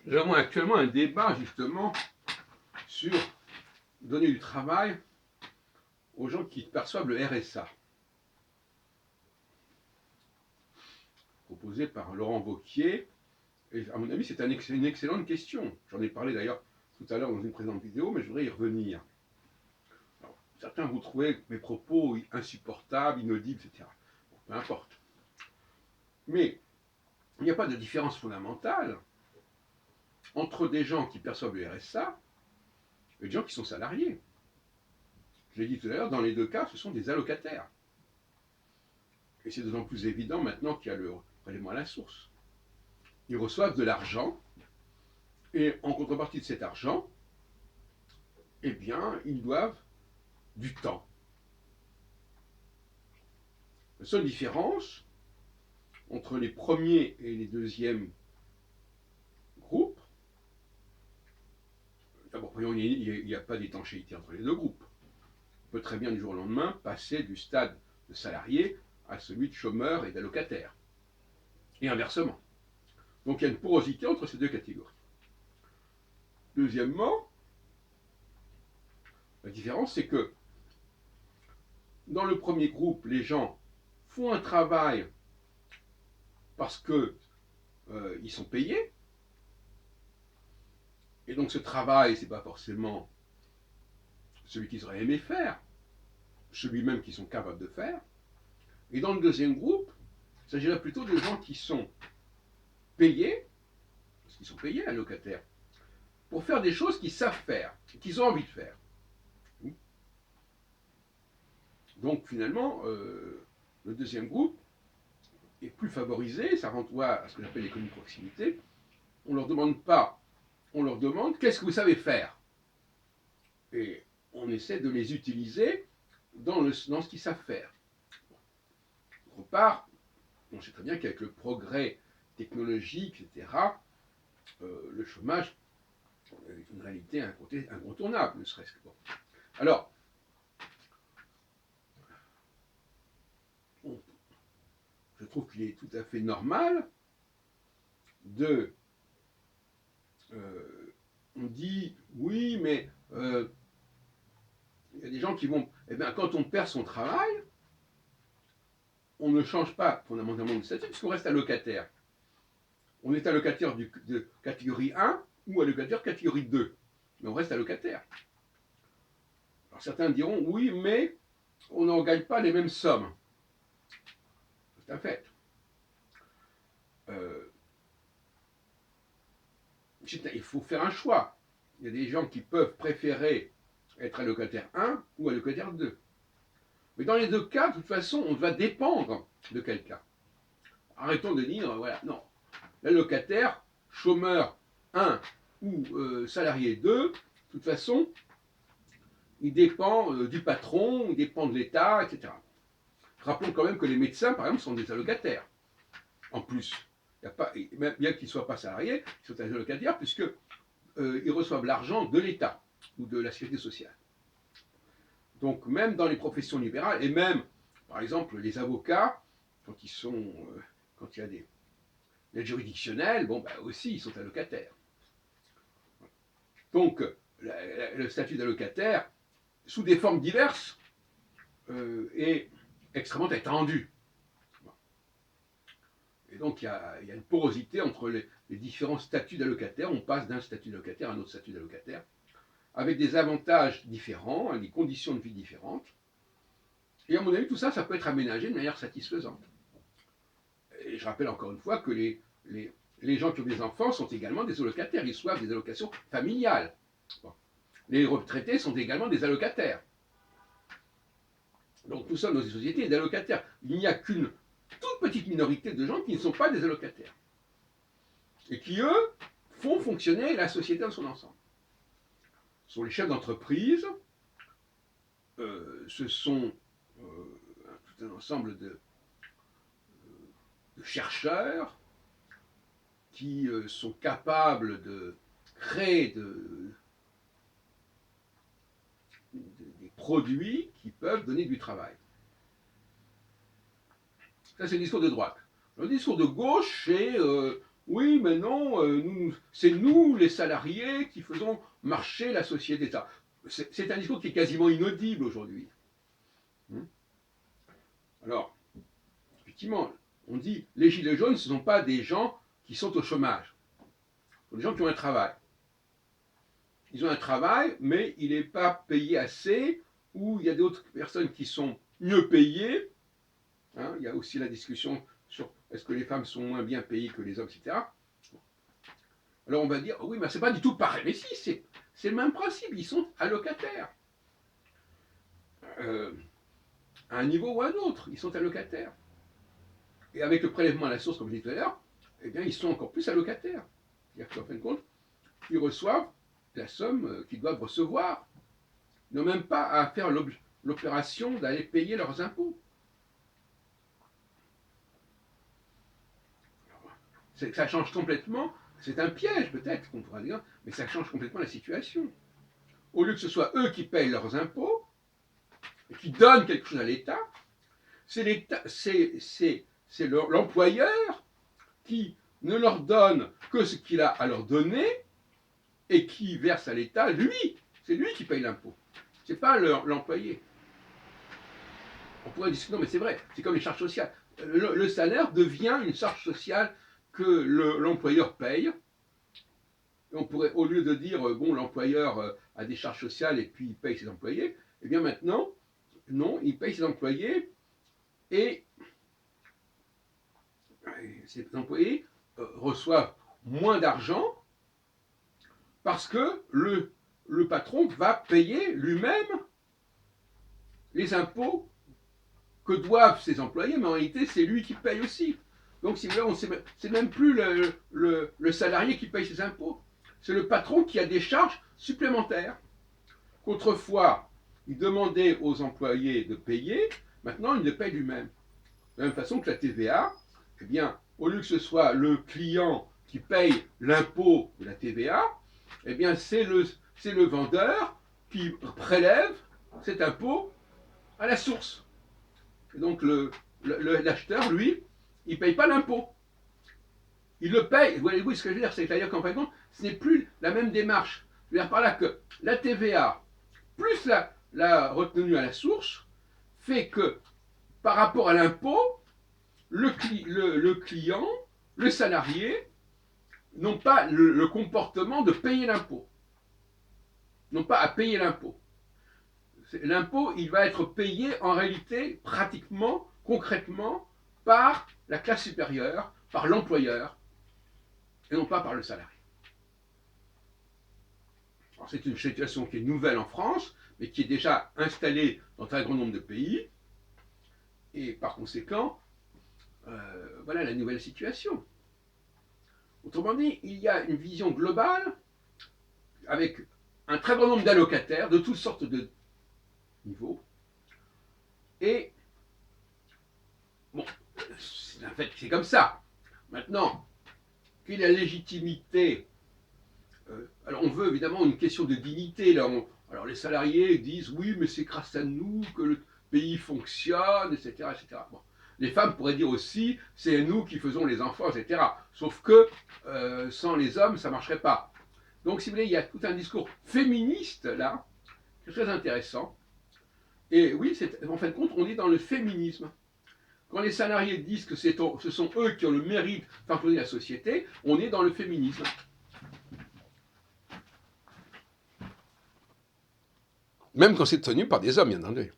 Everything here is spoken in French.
Nous avons actuellement un débat justement sur donner du travail aux gens qui perçoivent le RSA, proposé par Laurent Wauquiez. Et à mon avis, c'est une excellente question. J'en ai parlé d'ailleurs tout à l'heure dans une précédente vidéo, mais je voudrais y revenir. Alors, certains vont trouver mes propos insupportables, inaudibles, etc. Bon, peu importe. Mais il n'y a pas de différence fondamentale entre des gens qui perçoivent le RSA et des gens qui sont salariés. Je l'ai dit tout à l'heure, dans les deux cas, ce sont des allocataires. Et c'est d'autant plus évident maintenant qu'il y a le prélèvement à la source. Ils reçoivent de l'argent, et en contrepartie de cet argent, eh bien, ils doivent du temps. La seule différence entre les premiers et les deuxièmes groupes, d'abord, il n'y a pas d'étanchéité entre les deux groupes. On peut très bien du jour au lendemain passer du stade de salarié à celui de chômeur et d'allocataire. Et inversement. Donc il y a une porosité entre ces deux catégories. Deuxièmement, la différence, c'est que dans le premier groupe, les gens font un travail parce qu'ils sont payés. Et donc ce travail, ce n'est pas forcément celui qu'ils auraient aimé faire, celui même qu'ils sont capables de faire. Et dans le deuxième groupe, il s'agirait plutôt de gens qui sont payés, parce qu'ils sont payés, allocataires, pour faire des choses qu'ils savent faire, qu'ils ont envie de faire. Donc finalement, le deuxième groupe est plus favorisé, ça renvoie à ce que j'appelle l'économie de proximité. On ne leur demande pas, on leur demande qu'est-ce que vous savez faire. Et on essaie de les utiliser dans ce qu'ils savent faire. D'autre part, on sait très bien qu'avec le progrès technologique, etc., le chômage est une réalité incontournable, ne serait-ce que. Bon. Alors, je trouve qu'il est tout à fait normal de... on dit, oui, mais il y a des gens qui vont... Eh bien, quand on perd son travail, on ne change pas fondamentalement de statut puisqu'on reste allocataire. On est allocataire de catégorie 1 ou allocataire catégorie 2. Mais on reste allocataire. Alors certains diront, oui, mais on n'en gagne pas les mêmes sommes. C'est un fait. Il faut faire un choix. Il y a des gens qui peuvent préférer être allocataire 1 ou allocataire 2. Mais dans les deux cas, de toute façon, on va dépendre de quelqu'un. Arrêtons de dire, voilà, non. L'allocataire, chômeur 1 ou salarié 2, de toute façon, il dépend du patron, il dépend de l'État, etc. Rappelons quand même que les médecins, par exemple, sont des allocataires. En plus, bien qu'ils ne soient pas salariés, ils sont des allocataires puisqu'ils reçoivent l'argent de l'État ou de la sécurité sociale. Donc même dans les professions libérales, et même, par exemple, les avocats, quand il y a des aides juridictionnelles, bon, bah aussi, ils sont allocataires. Donc, le statut d'allocataire, sous des formes diverses, est extrêmement étendu. Et donc, il y a une porosité entre les différents statuts d'allocataire. On passe d'un statut d'allocataire à un autre statut d'allocataire, avec des avantages différents, des conditions de vie différentes. Et à mon avis, tout ça, ça peut être aménagé de manière satisfaisante. Et je rappelle encore une fois que les gens qui ont des enfants sont également des allocataires. Ils reçoivent des allocations familiales. Bon. Les retraités sont également des allocataires. Donc nous sommes dans une société d'allocataires. Il n'y a qu'une toute petite minorité de gens qui ne sont pas des allocataires. Et qui, eux, font fonctionner la société dans son ensemble. Ce sont les chefs d'entreprise, ce sont tout un ensemble de chercheurs qui sont capables de créer des produits qui peuvent donner du travail. Ça, c'est le discours de droite. Le discours de gauche, c'est oui, mais non, c'est nous, les salariés, qui faisons marcher la société. C'est un discours qui est quasiment inaudible aujourd'hui. Alors, effectivement, on dit les gilets jaunes, ce ne sont pas des gens qui sont au chômage. Ce sont des gens qui ont un travail. Ils ont un travail, mais il n'est pas payé assez, ou il y a d'autres personnes qui sont mieux payées. Hein, il y a aussi la discussion sur est-ce que les femmes sont moins bien payées que les hommes, etc. Alors on va dire, oui, mais c'est pas du tout pareil. Mais si, c'est le même principe, ils sont allocataires. À un niveau ou à un autre, ils sont allocataires. Et avec le prélèvement à la source, comme je disais tout à l'heure, eh bien, ils sont encore plus allocataires. C'est-à-dire qu'en fin de compte, ils reçoivent la somme qu'ils doivent recevoir. Ils n'ont même pas à faire l'opération d'aller payer leurs impôts. Ça change complètement, c'est un piège peut-être qu'on pourra dire, mais ça change complètement la situation. Au lieu que ce soit eux qui payent leurs impôts, et qui donnent quelque chose à l'État, c'est l'employeur qui ne leur donne que ce qu'il a à leur donner et qui verse à l'État, lui, c'est lui qui paye l'impôt. C'est pas l'employé. On pourrait dire, non mais c'est vrai, c'est comme les charges sociales. Le salaire devient une charge sociale que l'employeur paye. On pourrait, au lieu de dire, bon, l'employeur a des charges sociales et puis il paye ses employés, eh bien maintenant, non, il paye ses employés et ces employés reçoivent moins d'argent parce que le patron va payer lui-même les impôts que doivent ses employés, mais en réalité, c'est lui qui paye aussi. Donc, si vous voulez, c'est même plus le salarié qui paye ses impôts, c'est le patron qui a des charges supplémentaires. Qu'autrefois, il demandait aux employés de payer, maintenant, il le paye lui-même. De la même façon que la TVA, eh bien, au lieu que ce soit le client qui paye l'impôt de la TVA, eh bien, c'est le vendeur qui prélève cet impôt à la source. Et donc, l'acheteur, lui, il ne paye pas l'impôt. Il le paye. Vous voyez ce que je veux dire? C'est-à-dire qu'en fin de compte, ce n'est plus la même démarche. Je veux dire par là que la TVA, plus la retenue à la source, fait que par rapport à l'impôt, le client, le salarié, n'ont pas le comportement de payer l'impôt. N'ont pas à payer l'impôt. L'impôt, il va être payé en réalité, pratiquement, concrètement, par la classe supérieure, par l'employeur, et non pas par le salarié. C'est une situation qui est nouvelle en France, mais qui est déjà installée dans un grand nombre de pays, et par conséquent, voilà la nouvelle situation. Autrement dit, il y a une vision globale avec un très grand nombre d'allocataires de toutes sortes de niveaux. Et bon, en fait, c'est comme ça. Maintenant, quelle est la légitimité? Alors, on veut évidemment une question de dignité. Là, alors, les salariés disent oui, mais c'est grâce à nous que le pays fonctionne, etc. etc. Bon. Les femmes pourraient dire aussi, c'est nous qui faisons les enfants, etc. Sauf que sans les hommes, ça ne marcherait pas. Donc, si vous voulez, il y a tout un discours féministe là, qui est très intéressant. Et oui, en fin de compte, on est dans le féminisme. Quand les salariés disent que ce sont eux qui ont le mérite de faire fonctionner la société, on est dans le féminisme. Même quand c'est tenu par des hommes, bien entendu.